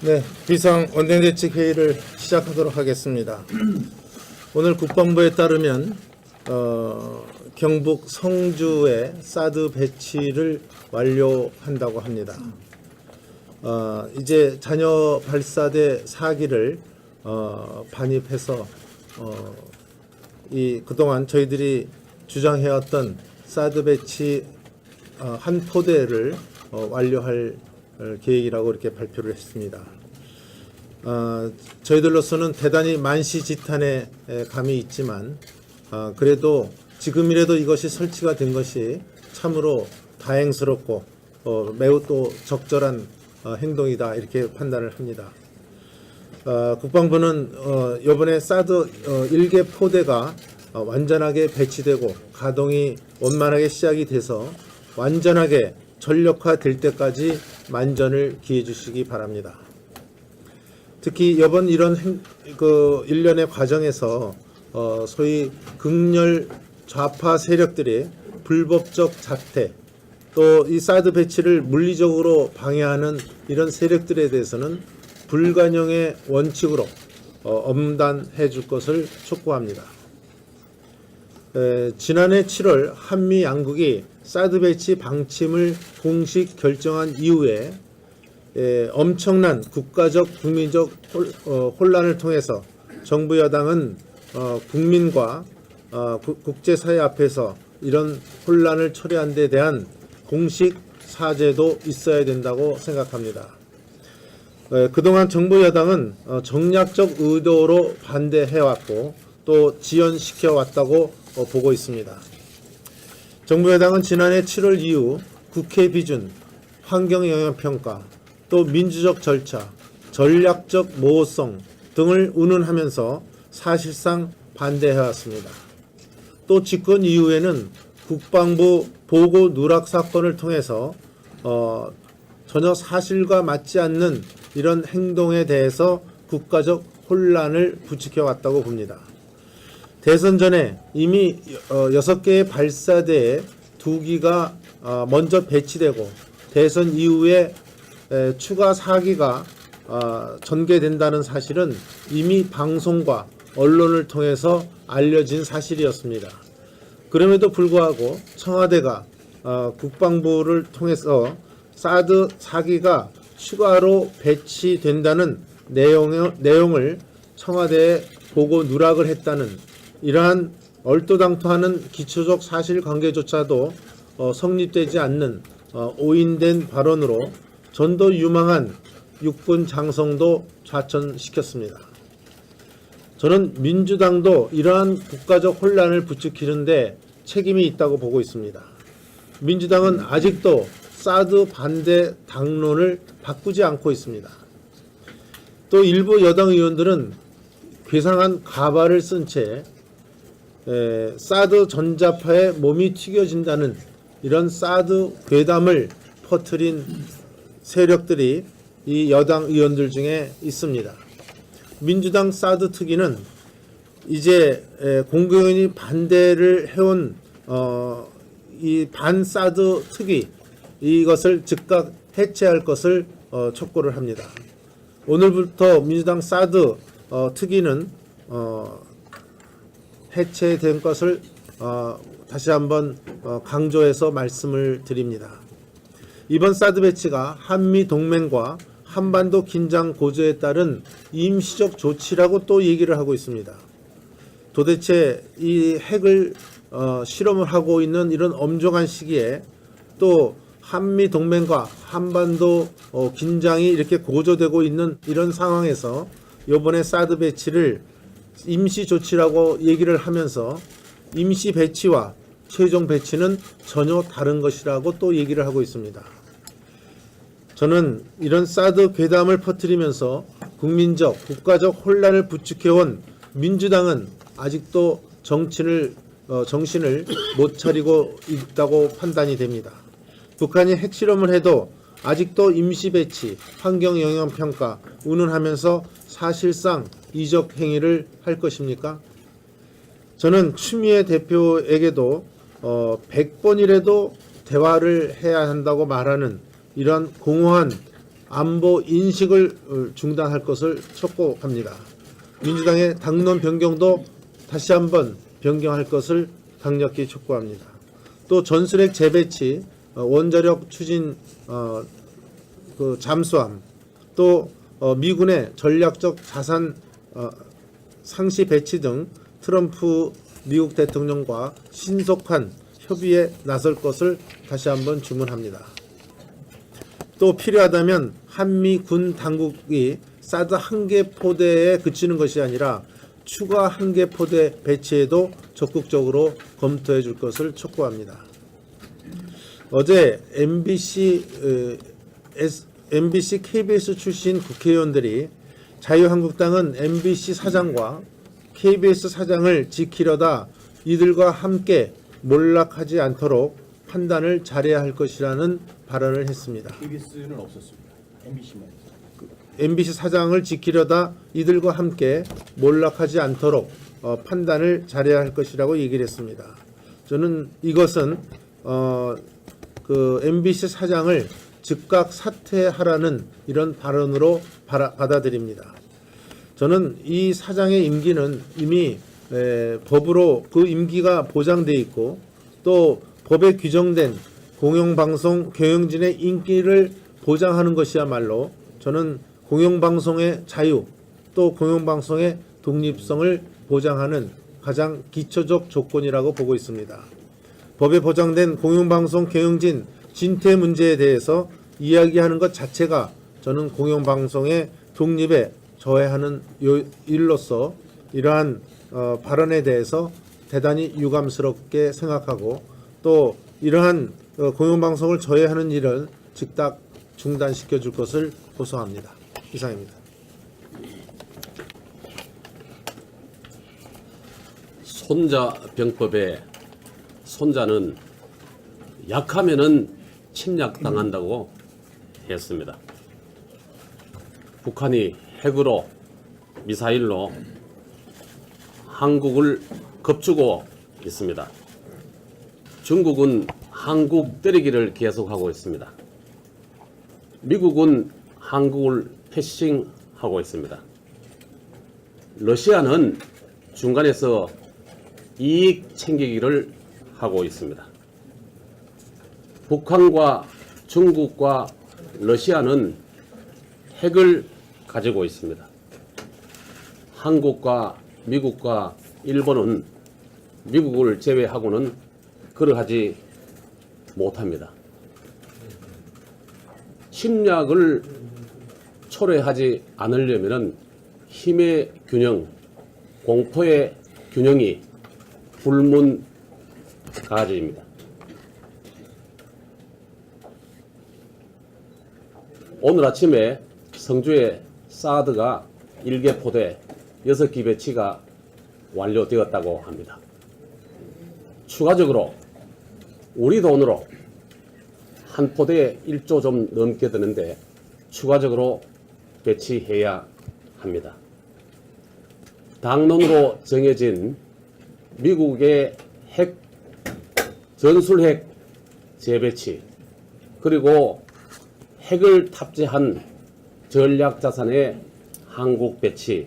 네, 비상 원내대책 회의를 시작하도록 하겠습니다. 오늘 국방부에 따르면 경북 성주에 사드 배치를 완료한다고 합니다. 이제 잔여 발사대 4기를 반입해서 그동안 저희들이 주장해왔던 사드 배치 한 포대를 완료할 계획이라고 이렇게 발표를 했습니다. 저희들로서는 대단히 만시지탄의 감이 있지만 그래도 지금이라도 이것이 설치가 된 것이 참으로 다행스럽고 매우 또 적절한 행동이다 이렇게 판단을 합니다. 국방부는 이번에 사드 1개 포대가 완전하게 배치되고 가동이 원만하게 시작이 돼서 완전하게 전력화될 때까지 만전을 기해 주시기 바랍니다. 특히 이번 이런 일련의 과정에서 소위 극렬 좌파 세력들의 불법적 자태, 또 이 사드 배치를 물리적으로 방해하는 이런 세력들에 대해서는 불관용의 원칙으로 엄단해 줄 것을 촉구합니다. 지난해 7월 한미 양국이 사드 배치 방침을 공식 결정한 이후에 엄청난 국가적 국민적 혼란을 통해서 정부 여당은 국민과 국제사회 앞에서 이런 혼란을 초래한 데 대한 공식 사죄도 있어야 된다고 생각합니다. 그동안 정부 여당은 정략적 의도로 반대해왔고 또 지연시켜왔다고 보고 있습니다. 정부 여당은 지난해 7월 이후 국회 비준, 환경영향평가, 또 민주적 절차, 전략적 모호성 등을 운운하면서 사실상 반대해왔습니다. 또 집권 이후에는 국방부 보고 누락 사건을 통해서 전혀 사실과 맞지 않는 이런 행동에 대해서 국가적 혼란을 부추겨왔다고 봅니다. 대선 전에 이미 6개의 발사대에 2기가 먼저 배치되고 대선 이후에 추가 4기가 전개된다는 사실은 이미 방송과 언론을 통해서 알려진 사실이었습니다. 그럼에도 불구하고 청와대가 국방부를 통해서 사드 4기가 추가로 배치된다는 내용을 청와대에 보고 누락을 했다는 이러한 얼토당토하는 기초적 사실관계조차도 성립되지 않는 오인된 발언으로 전도 유망한 육군 장성도 좌천시켰습니다. 저는 민주당도 이러한 국가적 혼란을 부추기는데 책임이 있다고 보고 있습니다. 민주당은 아직도 사드 반대 당론을 바꾸지 않고 있습니다. 또 일부 여당 의원들은 괴상한 가발을 쓴 채 사드 전자파에 몸이 튀겨진다는 이런 사드 괴담을 퍼뜨린 세력들이 이 여당 의원들 중에 있습니다. 민주당 사드 특위는 이제 공공연히 반대를 해온 이 반사드 특위 이것을 즉각 해체할 것을 촉구를 합니다. 오늘부터 민주당 사드 특위는 해체된 것을 다시 한번 강조해서 말씀을 드립니다. 이번 사드 배치가 한미 동맹과 한반도 긴장 고조에 따른 임시적 조치라고 또 얘기를 하고 있습니다. 도대체 이 핵을 실험을 하고 있는 이런 엄중한 시기에 또 한미 동맹과 한반도 긴장이 이렇게 고조되고 있는 이런 상황에서 이번에 사드 배치를 임시 조치라고 얘기를 하면서 임시 배치와 최종 배치는 전혀 다른 것이라고 또 얘기를 하고 있습니다. 저는 이런 사드 괴담을 퍼뜨리면서 국민적, 국가적 혼란을 부추겨온 민주당은 아직도 정신을 못 차리고 있다고 판단이 됩니다. 북한이 핵실험을 해도 아직도 임시배치, 환경영향평가, 운운하면서 사실상 이적 행위를 할 것입니까? 저는 추미애 대표에게도 100번이라도 대화를 해야 한다고 말하는 이런 공허한 안보 인식을 중단할 것을 촉구합니다. 민주당의 당론 변경도 다시 한번 변경할 것을 강력히 촉구합니다. 또 전술핵 재배치, 원자력 추진 잠수함, 또 미군의 전략적 자산 상시 배치 등 트럼프 미국 대통령과 신속한 협의에 나설 것을 다시 한번 주문합니다. 또 필요하다면 한미 군 당국이 사드 한 개 포대에 그치는 것이 아니라 추가 한 개 포대 배치에도 적극적으로 검토해 줄 것을 촉구합니다. 어제 MBC, KBS 출신 국회의원들이 자유한국당은 MBC 사장과 KBS 사장을 지키려다 이들과 함께 몰락하지 않도록 판단을 잘해야 할 것이라는 발언을 했습니다. KBS는 없었습니다. MBC만. MBC 사장을 지키려다 이들과 함께 몰락하지 않도록 판단을 잘해야 할 것이라고 얘기를 했습니다. 저는 이것은 MBC 사장을 즉각 사퇴하라는 이런 발언으로 받아들입니다. 저는 이 사장의 임기는 이미 법으로 그 임기가 보장돼 있고 또 법에 규정된 공영방송 경영진의 인기를 보장하는 것이야말로 저는 공영방송의 자유 또 공영방송의 독립성을 보장하는 가장 기초적 조건이라고 보고 있습니다. 법에 보장된 공영방송 경영진 진퇴 문제에 대해서 이야기하는 것 자체가 저는 공영방송의 독립에 저해하는 일로서 이러한 발언에 대해서 대단히 유감스럽게 생각하고 또 이러한 공영방송을 저해하는 일을 즉각 중단시켜 줄 것을 호소합니다. 이상입니다. 손자병법에 손자는 약하면은 침략당한다고 했습니다. 북한이 핵으로 미사일로 한국을 겁주고 있습니다. 중국은 한국 때리기를 계속하고 있습니다. 미국은 한국을 패싱하고 있습니다. 러시아는 중간에서 이익 챙기기를 하고 있습니다. 북한과 중국과 러시아는 핵을 가지고 있습니다. 한국과 미국과 일본은 미국을 제외하고는 그러하지 못합니다. 침략을 초래하지 않으려면 힘의 균형, 공포의 균형이 불문가지입니다. 오늘 아침에 성주에 사드가 1개 포대 6기 배치가 완료되었다고 합니다. 추가적으로 우리 돈으로 한 포대에 1조 좀 넘게 드는데 추가적으로 배치해야 합니다. 당론으로 정해진 미국의 전술핵 재배치 그리고 핵을 탑재한 전략자산의 한국 배치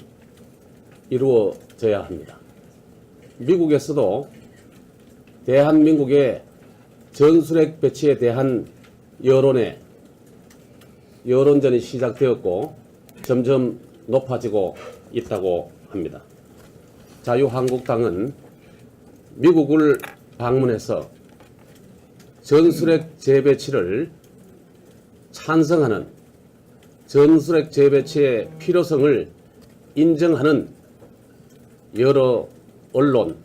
이루어져야 합니다. 미국에서도 대한민국의 전술핵 배치에 대한 여론전이 시작되었고 점점 높아지고 있다고 합니다. 자유한국당은 미국을 방문해서 전술핵 재배치를 찬성하는 전술핵 재배치의 필요성을 인정하는 여러 언론,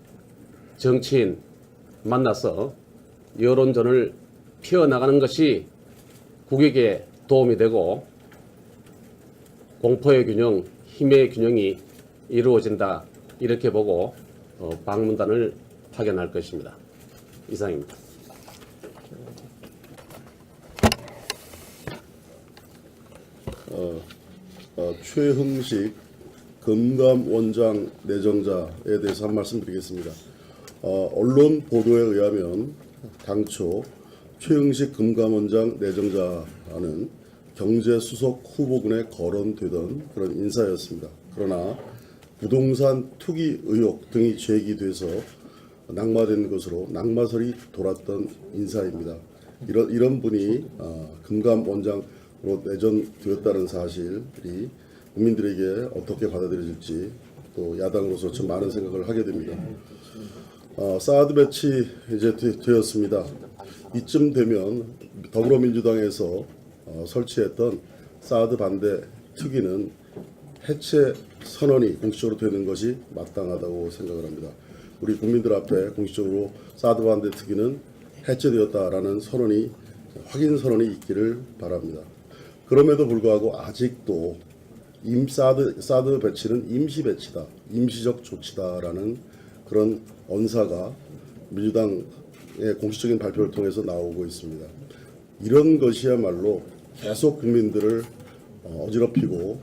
정치인 만나서 여론전을 피워나가는 것이 국익에 도움이 되고 공포의 균형, 힘의 균형이 이루어진다 이렇게 보고 방문단을 파견할 것입니다. 이상입니다. 최흥식 금감원장 내정자에 대해서 한 말씀 드리겠습니다. 언론 보도에 의하면 당초 최흥식 금감원장 내정자는 경제수석 후보군에 거론되던 그런 인사였습니다. 그러나 부동산 투기 의혹 등이 제기돼서 낙마된 것으로 낙마설이 돌았던 인사입니다. 이런 분이 금감원장으로 내정되었다는 사실이 국민들에게 어떻게 받아들여질지 또 야당으로서 참 많은 생각을 하게 됩니다. 사드 배치 이제 되었습니다. 이쯤 되면 더불어민주당에서 설치했던 사드 반대 특위는 해체 선언이 공식적으로 되는 것이 마땅하다고 생각을 합니다. 우리 국민들 앞에 공식적으로 사드 반대 특위는 해체되었다라는 선언이 확인 선언이 있기를 바랍니다. 그럼에도 불구하고 아직도 사드 배치는 임시 배치다, 임시적 조치다라는 그런 언사가 민주당의 공식적인 발표를 통해서 나오고 있습니다. 이런 것이야말로 계속 국민들을 어지럽히고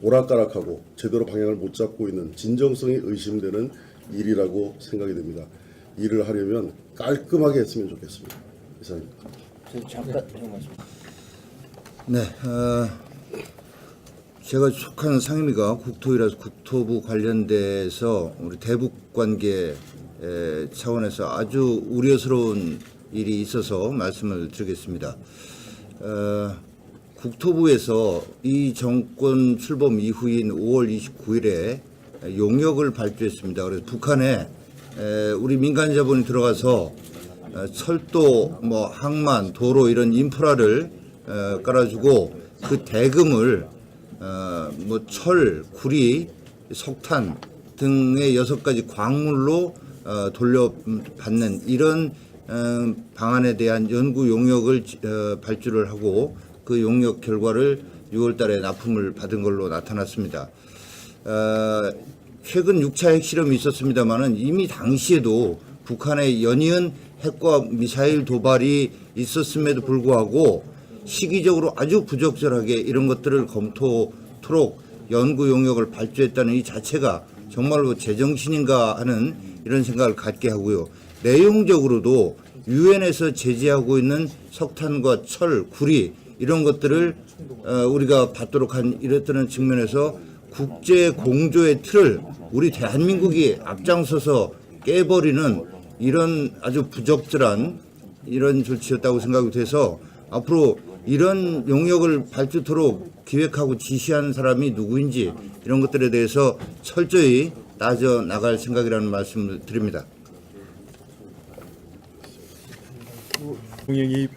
오락가락하고 제대로 방향을 못 잡고 있는 진정성이 의심되는 일이라고 생각이 됩니다. 일을 하려면 깔끔하게 했으면 좋겠습니다. 이상입니다. 잠깐 말씀. 네, 제가 속한 상임위가 국토위라서 국토부 관련돼서 우리 대북 관계 차원에서 아주 우려스러운 일이 있어서 말씀을 드리겠습니다. 국토부에서 이 정권 출범 이후인 5월 29일에 용역을 발주했습니다. 그래서 북한에 우리 민간 자본이 들어가서 철도, 항만, 도로 이런 인프라를 깔아주고 그 대금을 철, 구리, 석탄 등의 6가지 광물로 돌려받는 이런 방안에 대한 연구 용역을 발주를 하고 그 용역 결과를 6월 달에 납품을 받은 걸로 나타났습니다. 최근 6차 핵실험이 있었습니다마는 이미 당시에도 북한의 연이은 핵과 미사일 도발이 있었음에도 불구하고 시기적으로 아주 부적절하게 이런 것들을 검토토록 연구 용역을 발주했다는 이 자체가 정말로 제정신인가 하는 이런 생각을 갖게 하고요. 내용적으로도 유엔에서 제재하고 있는 석탄과 철, 구리 이런 것들을 우리가 받도록 한 이랬다는 측면에서 국제 공조의 틀을 우리 대한민국이 앞장서서 깨버리는 이런 아주 부적절한 이런 조치였다고 생각이 돼서 앞으로 이런 용역을 발주토록 기획하고 지시한 사람이 누구인지 이런 것들에 대해서 철저히 따져 나갈 생각이라는 말씀을 드립니다. 대통령이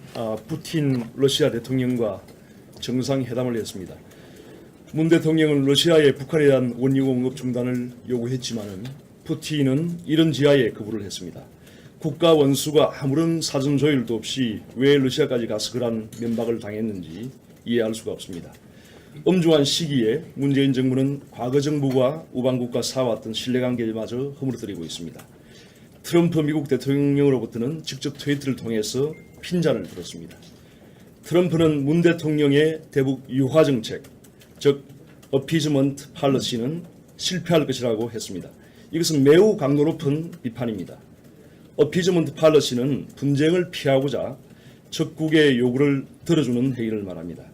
푸틴 러시아 대통령과 정상회담을 했습니다. 문 대통령은 러시아에 북한에 대한 원유 공급 중단을 요구했지만은 푸틴은 이런 지하에 거부를 했습니다. 국가 원수가 아무런 사전 조율도 없이 왜 러시아까지 가서 그런 면박을 당했는지 이해할 수가 없습니다. 엄중한 시기에 문재인 정부는 과거 정부와 우방국과 쌓아왔던 신뢰관계마저 허물어뜨리고 있습니다. 트럼프 미국 대통령으로부터는 직접 트위터를 통해서 핀잔을 들었습니다. 트럼프는 문 대통령의 대북 유화 정책, 즉 어피즈먼트 팔러시는 실패할 것이라고 했습니다. 이것은 매우 강도 높은 비판입니다. 어피즈먼트 팔러시는 분쟁을 피하고자 적국의 요구를 들어주는 행위를 말합니다.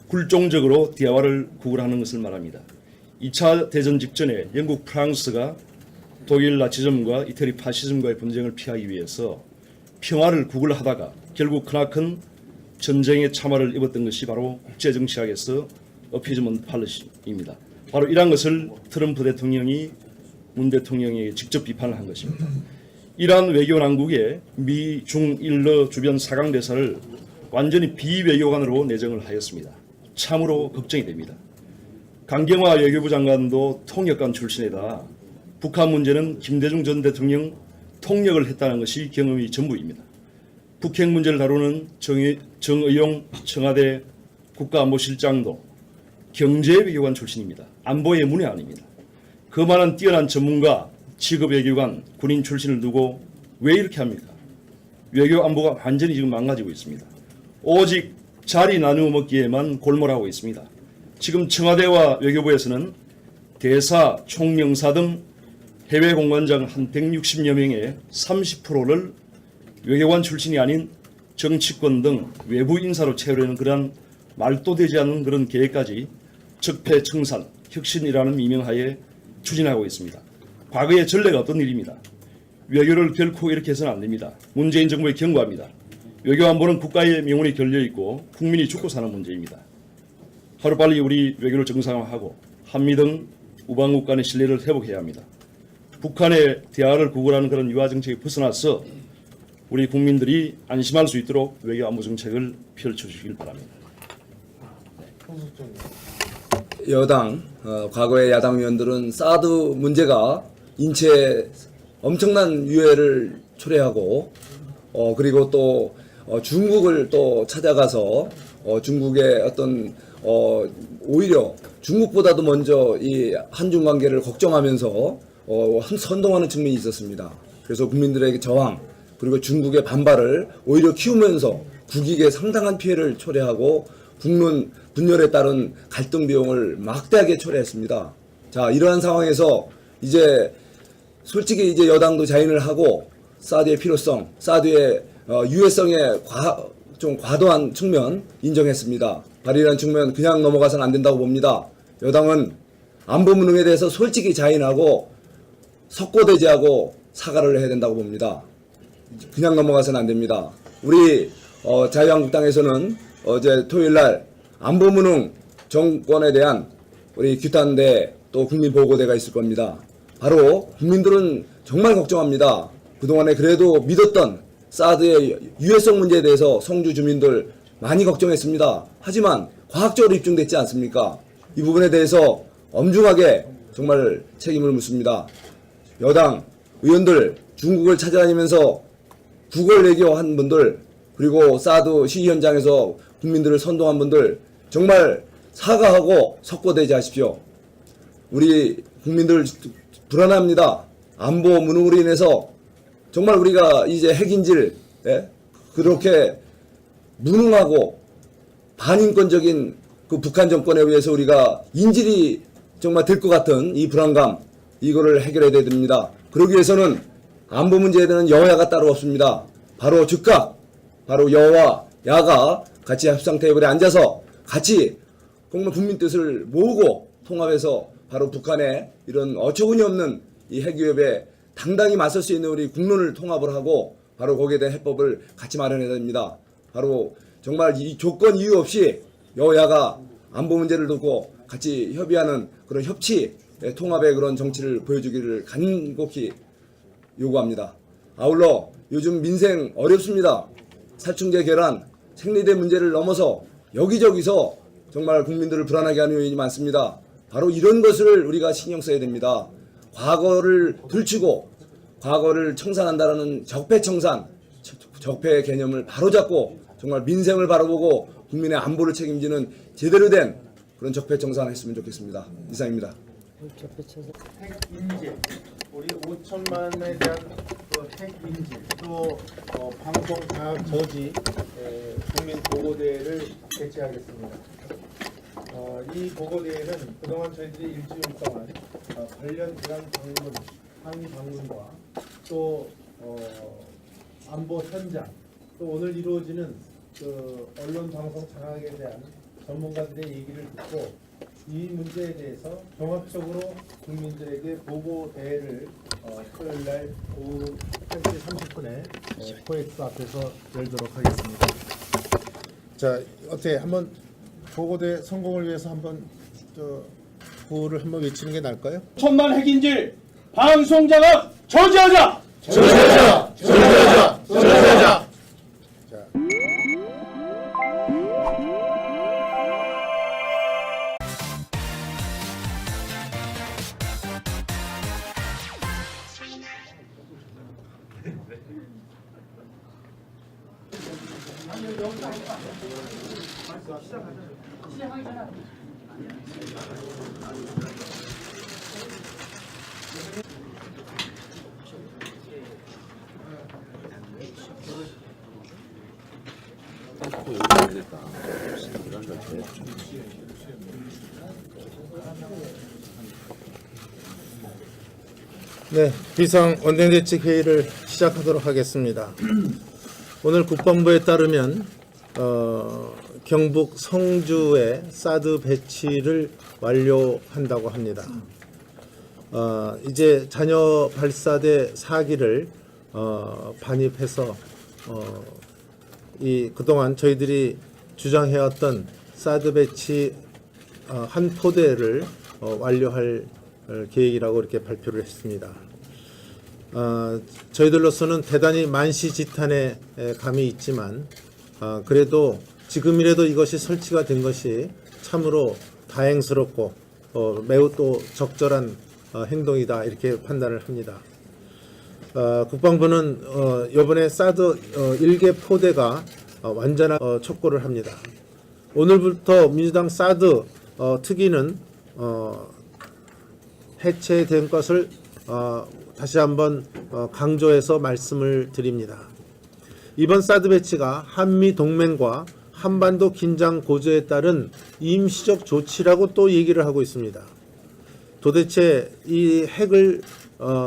굴종적으로 대화를 구걸하는 것을 말합니다. 2차 대전 직전에 영국 프랑스가 독일 나치즘과 이태리 파시즘과의 분쟁을 피하기 위해서 평화를 구걸하다가 결국 크나큰 전쟁의 참화를 입었던 것이 바로 국제정치학에서 어피즈먼트 팔러시입니다. 바로 이러한 것을 트럼프 대통령이 문 대통령에게 직접 비판을 한 것입니다. 이러한 외교 난국에 미, 중, 일러 주변 사강대사를 완전히 비외교관으로 내정을 하였습니다. 참으로 걱정이 됩니다. 강경화 외교부 장관도 통역관 출신이다. 북한 문제는 김대중 전 대통령 통역을 했다는 것이 경험이 전부입니다. 북핵 문제를 다루는 정의용 청와대 국가안보실장도 경제 외교관 출신입니다. 안보의 문외 아닙니다. 그만한 뛰어난 전문가, 직업 외교관, 군인 출신을 두고 왜 이렇게 합니까? 외교 안보가 완전히 지금 망가지고 있습니다. 오직 자리 나누어 먹기에만 골몰하고 있습니다. 지금 청와대와 외교부에서는 대사, 총영사 등 해외 공관장 한 160여 명의 30%를 외교관 출신이 아닌 정치권 등 외부 인사로 채우려는 그러한 말도 되지 않는 그런 계획까지 적폐청산, 혁신이라는 미명하에 추진하고 있습니다. 과거의 전례가 없던 일입니다. 외교를 결코 이렇게 해서는 안 됩니다. 문재인 정부에 경고합니다. 외교안보는 국가의 명운이 걸려있고 국민이 죽고 사는 문제입니다. 하루빨리 우리 외교를 정상화하고 한미 등 우방국 간의 신뢰를 회복해야 합니다. 북한의 대화를 구걸하는 그런 유화 정책에 벗어나서 우리 국민들이 안심할 수 있도록 외교안보 정책을 펼쳐주시길 바랍니다. 여당, 과거의 야당 의원들은 사드 문제가 인체에 엄청난 유해를 초래하고 그리고 또 중국을 또 찾아가서 중국의 어떤 오히려 중국보다도 먼저 이 한중 관계를 걱정하면서 선동하는 측면이 있었습니다. 그래서 국민들에게 저항 그리고 중국의 반발을 오히려 키우면서 국익에 상당한 피해를 초래하고 국론 분열에 따른 갈등 비용을 막대하게 초래했습니다. 자, 이러한 상황에서 이제 솔직히 이제 여당도 자인을 하고 사드의 필요성, 사드의 유해성에 좀 과도한 측면 인정했습니다. 발의라는 측면 그냥 넘어가서는 안 된다고 봅니다. 여당은 안보 무능에 대해서 솔직히 자인하고 석고대죄하고 사과를 해야 된다고 봅니다. 그냥 넘어가서는 안 됩니다. 우리 자유한국당에서는 어제 토요일날 안보 무능 정권에 대한 우리 규탄대 또 국민보고대가 있을 겁니다. 바로 국민들은 정말 걱정합니다. 그동안에 그래도 믿었던 사드의 유해성 문제에 대해서 성주 주민들 많이 걱정했습니다. 하지만 과학적으로 입증됐지 않습니까? 이 부분에 대해서 엄중하게 정말 책임을 묻습니다. 여당 의원들 중국을 찾아다니면서 구걸 외교한 분들 그리고 사드 시위 현장에서 국민들을 선동한 분들 정말 사과하고 석고대죄하십시오. 우리 국민들 불안합니다. 안보 무능으로 인해서 정말 우리가 이제 핵인질 그렇게 무능하고 반인권적인 그 북한 정권에 의해서 우리가 인질이 정말 될 것 같은 이 불안감 이거를 해결해야 됩니다. 그러기 위해서는 안보 문제에 대한 여야가 따로 없습니다. 바로 즉각 바로 여와 야가 같이 협상 테이블에 앉아서 같이 정말 국민 뜻을 모으고 통합해서 바로 북한의 이런 어처구니 없는 이 핵위협에 당당히 맞설 수 있는 우리 국론을 통합을 하고 바로 거기에 대한 해법을 같이 마련해야 됩니다. 바로 정말 이 조건 이유 없이 여야가 안보 문제를 두고 같이 협의하는 그런 협치, 통합의 그런 정치를 보여주기를 간곡히 요구합니다. 아울러 요즘 민생 어렵습니다. 살충제 계란, 생리대 문제를 넘어서 여기저기서 정말 국민들을 불안하게 하는 요인이 많습니다. 바로 이런 것을 우리가 신경 써야 됩니다. 과거를 들추고 과거를 청산한다라는 적폐청산, 적폐 개념을 바로잡고 정말 민생을 바라보고 국민의 안보를 책임지는 제대로 된 그런 적폐청산을 했으면 좋겠습니다. 이상입니다. 핵인질, 우리 5천만에 대한 그 핵인질, 또 방송 장악 저지 국민 보고대회를 개최하겠습니다. 이 보고대회는 그동안 저희들이 일주일 동안 관련 기관 방문, 항의 방문과 또 안보 현장, 또 오늘 이루어지는 그 언론 방송 장악에 대한 전문가들의 얘기를 듣고 이 문제에 대해서 종합적으로 국민들에게 보고 대회를 토요일 날 오후 1시 30분에 코엑스 앞에서 열도록 하겠습니다. 자, 어떻게 한번 보고대 성공을 위해서 한번 구호를 한번 외치는 게 나을까요? 천만 핵인질 방송장악 저지하자! 저지하자! 저지하자! 저지하자! 자. 시작하기 전에 네, 비상 원내대책 회의를 시작하도록 하겠습니다. 오늘 국방부에 따르면 경북 성주에 사드 배치를 완료한다고 합니다. 이제 잔여 발사대 4기를 반입해서 이 그동안 저희들이 주장해왔던 사드 배치 한 포대를 완료할 계획이라고 이렇게 발표를 했습니다. 저희들로서는 대단히 만시지탄의 감이 있지만 그래도 지금이라도 이것이 설치가 된 것이 참으로 다행스럽고 매우 또 적절한 행동이다 이렇게 판단을 합니다. 국방부는 이번에 사드 1개 포대가 완전한 촉구를 합니다. 오늘부터 민주당 사드 특위는 해체된 것을 다시 한번 강조해서 말씀을 드립니다. 이번 사드 배치가 한미 동맹과 한반도 긴장 고조에 따른 임시적 조치라고 또 얘기를 하고 있습니다. 도대체 이 핵을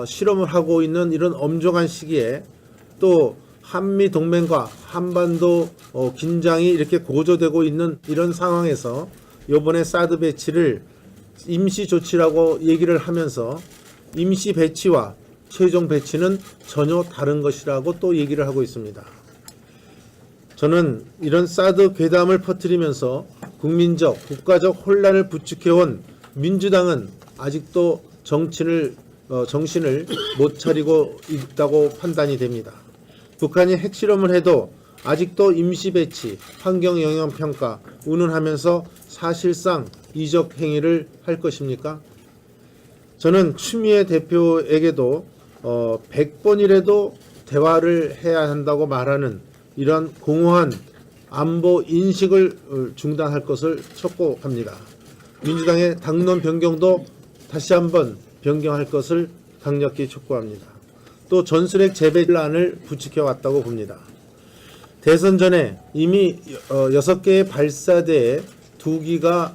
실험을 하고 있는 이런 엄중한 시기에 또 한미 동맹과 한반도 긴장이 이렇게 고조되고 있는 이런 상황에서 이번에 사드 배치를 임시 조치라고 얘기를 하면서 임시 배치와 최종 배치는 전혀 다른 것이라고 또 얘기를 하고 있습니다. 저는 이런 사드 괴담을 퍼뜨리면서 국민적, 국가적 혼란을 부추겨온 민주당은 아직도 정신을 못 차리고 있다고 판단이 됩니다. 북한이 핵실험을 해도 아직도 임시 배치, 환경 영향 평가 운운하면서 사실상 이적 행위를 할 것입니까? 저는 추미애 대표에게도 100번이라도 대화를 해야 한다고 말하는 이런 공허한 안보 인식을 중단할 것을 촉구합니다. 민주당의 당론 변경도 다시 한번 변경할 것을 강력히 촉구합니다. 또 전술핵 재배란을 부추겨 왔다고 봅니다. 대선 전에 이미 6개의 발사대에 2기가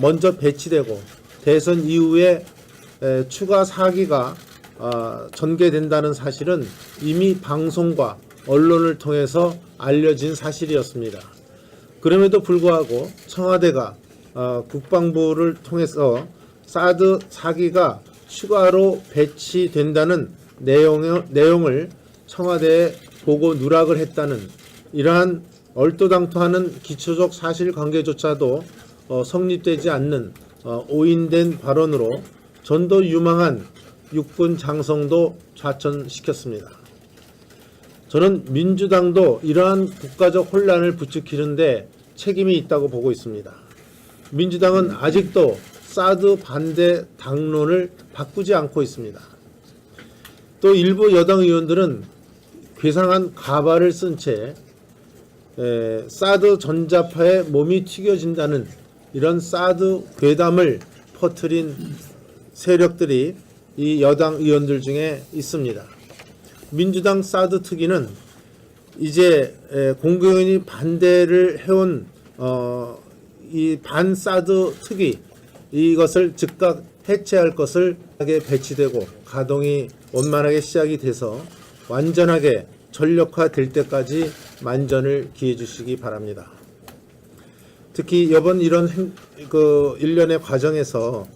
먼저 배치되고 대선 이후에 추가 4기가 전개된다는 사실은 이미 방송과 언론을 통해서 알려진 사실이었습니다. 그럼에도 불구하고 청와대가 국방부를 통해서 사드 4기가 추가로 배치된다는 내용을 청와대에 보고 누락을 했다는 이러한 얼토당토하는 기초적 사실관계조차도 성립되지 않는 오인된 발언으로 전도 유망한 육군 장성도 좌천시켰습니다. 저는 민주당도 이러한 국가적 혼란을 부추기는데 책임이 있다고 보고 있습니다. 민주당은 아직도 사드 반대 당론을 바꾸지 않고 있습니다. 또 일부 여당 의원들은 괴상한 가발을 쓴 채 사드 전자파에 몸이 튀겨진다는 이런 사드 괴담을 퍼뜨린 세력들이 이 여당 의원들 중에 있습니다. 민주당 사드 특위는 이제 공공연히 반대를 해온 이 반사드 특위 이것을 즉각 해체할 것을 하게 배치되고 가동이 원만하게 시작이 돼서 완전하게 전력화될 때까지 만전을 기해 주시기 바랍니다. 특히 이번 이런 일련의 과정에서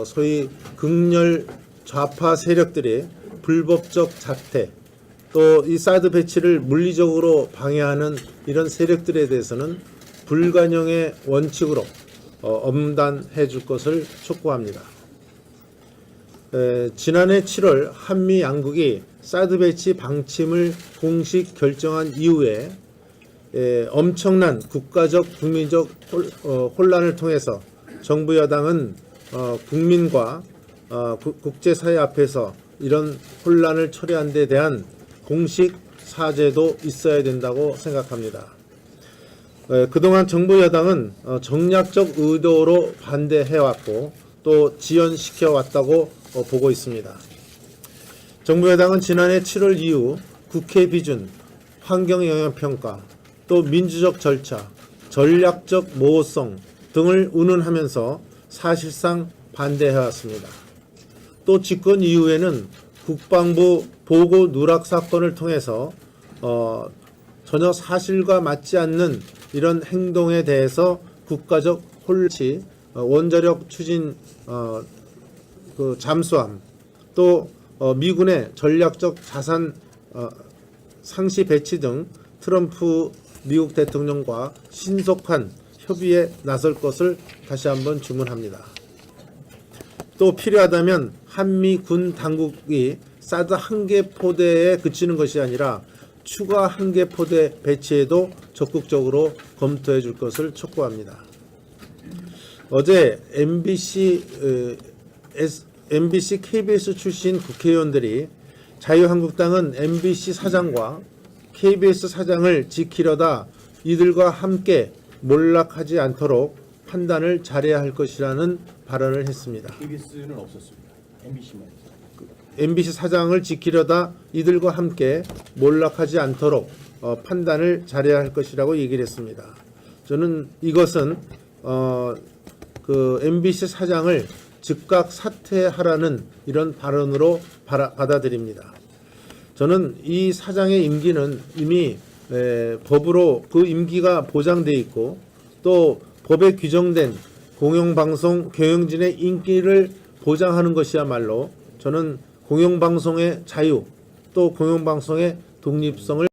소위 극렬 좌파 세력들이 불법적 자태 또 이 사드 배치를 물리적으로 방해하는 이런 세력들에 대해서는 불관용의 원칙으로 엄단해 줄 것을 촉구합니다. 지난해 7월 한미 양국이 사드 배치 방침을 공식 결정한 이후에 엄청난 국가적 국민적 혼란을 통해서 정부 여당은 국민과 국제사회 앞에서 이런 혼란을 초래한 데 대한 공식 사죄도 있어야 된다고 생각합니다. 그동안 정부 여당은 정략적 의도로 반대해왔고 또 지연시켜왔다고 보고 있습니다. 정부 여당은 지난해 7월 이후 국회 비준, 환경영향평가, 또 민주적 절차, 전략적 모호성 등을 운운하면서 사실상 반대해왔습니다. 또 집권 이후에는 국방부 보고 누락 사건을 통해서 전혀 사실과 맞지 않는 이런 행동에 대해서 국가적 혼란치, 원자력 추진 그 잠수함, 또 미군의 전략적 자산 상시 배치 등 트럼프 미국 대통령과 신속한 협의에 나설 것을 다시 한번 주문합니다. 또 필요하다면 한미 군 당국이 사드 한 개 포대에 그치는 것이 아니라 추가 한 개 포대 배치에도 적극적으로 검토해 줄 것을 촉구합니다. 어제 MBC, KBS 출신 국회의원들이 자유한국당은 MBC 사장과 KBS 사장을 지키려다 이들과 함께 몰락하지 않도록 판단을 잘해야 할 것이라는 발언을 했습니다. KBS는 없었습니다. MBC만. MBC 사장을 지키려다 이들과 함께 몰락하지 않도록 판단을 잘해야 할 것이라고 얘기를 했습니다. 저는 이것은 그 MBC 사장을 즉각 사퇴하라는 이런 발언으로 받아들입니다. 저는 이 사장의 임기는 이미 법으로 그 임기가 보장돼 있고 또 법에 규정된 공영방송 경영진의 인기를 보장하는 것이야말로 저는 공영방송의 자유 또 공영방송의 독립성을